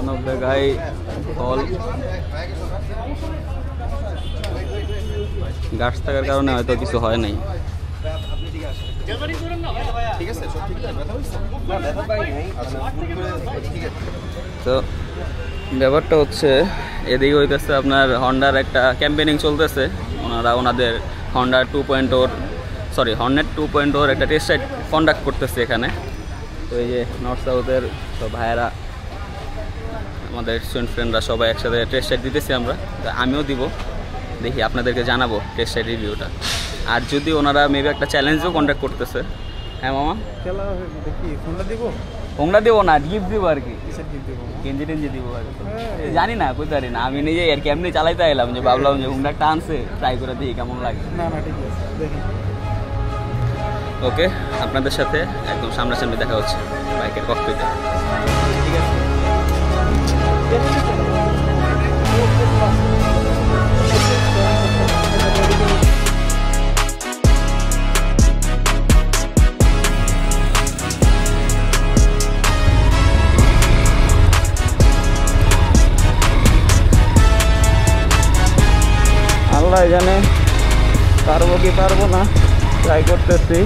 one of the guy all গাছ থাকার কারণে হয়তো কিছু হয় নাই। তো ব্যাপারটা হচ্ছে এদিকে হইতেছে আপনার হন্ডার একটা ক্যাম্পেনিং চলতেছে। ওনারা ওনাদের হন্ডা 2.0 হর্নেট 2.0 একটা টেস্ট রাইড কন্ডাক্ট করতেছে এখানে। তো এই যে নর্থ সাউথের সব ভাইয়েরা আমাদের স্টুডেন্ট ফ্রেন্ডরা সবাই একসাথে টেস্ট রাইড দিতেছি আমরা। তো আমিও দিব, দেখি আপনাদেরকে জানাবো টেস্ট রাইড রিভিউটা। আর যদি ওনারা মেবি একটা চ্যালেঞ্জও কন্ডাক্ট করতেছে। হ্যাঁ মামা, হোন্ডা দিব না, গিফট দিব আর কি, গেঞ্জি টেঞ্জি দিব আর কি। জানি না, বুঝতে পারি না, আমি নিজেই আর কি এমনি চালাইতে এলাম, যে ভাবলাম যে হোন্ডা একটা আনছে, ট্রাই করে দেখি কেমন লাগে। ওকে, আপনাদের সাথে একদম সামনাসামনি দেখা হচ্ছে বাইকের ককপিটে। ঠিক আছে। আল্লাহ জানে পারবো কি পারবো না, ট্রাই করতেছি।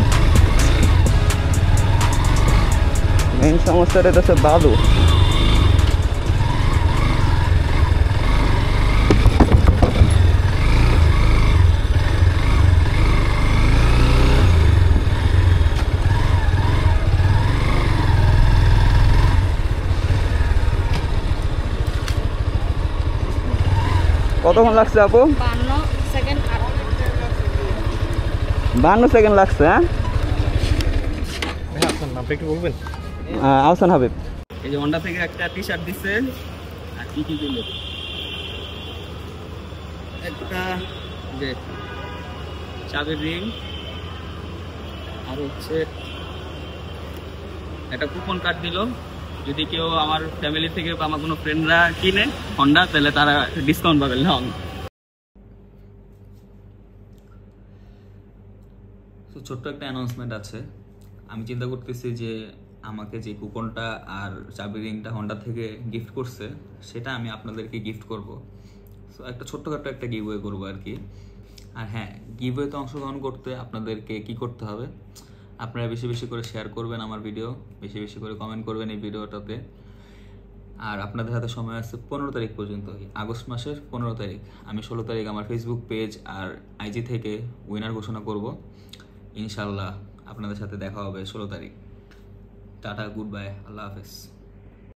মেইন সমস্যাটা হচ্ছে বালু। কতক্ষণ লাগছে আপু? 52 সেকেন্ড লাগছে। হ্যাঁ, বলবেন আহসান হাবিব। এই যে হন্ডা থেকে একটা টি শার্ট দিচ্ছে, আর কি কি দিল, একটা যে চাবির রিং, আর হচ্ছে একটা কুপন কার্ড দিল। যদি কেউ আমার ফ্যামিলি থেকে বা আমার কোনো ফ্রেন্ডরা কিনে হন্ডা, তাহলে তারা ডিসকাউন্ট পাবে। লং তো ছোট্ট একটা অ্যানাউন্সমেন্ট আছে। আমি চিন্তা করতেছি যে আমাকে যে কুপনটা আর চাবি রিংটা হন্ডা থেকে গিফট করছে, সেটা আমি আপনাদেরকে গিফট করব। সো একটা ছোট্টখাটো একটা গিভওয়ে করবো আর কি। আর হ্যাঁ, গিভওয়েতে অংশগ্রহণ করতে আপনাদেরকে কি করতে হবে, আপনারা বেশি বেশি করে শেয়ার করবেন আমার ভিডিও, বেশি বেশি করে কমেন্ট করবেন এই ভিডিওটাতে। আর আপনাদের হাতে সময় আছে 15 তারিখ পর্যন্ত, আগস্ট মাসের 15 তারিখ। আমি 16 তারিখ আমার ফেসবুক পেজ আর আইজি থেকে উইনার ঘোষণা করব। ইনশাল্লাহ আপনাদের সাথে দেখা হবে 16 তারিখ। টাটা, গুড বাই, আল্লাহ হাফেজ।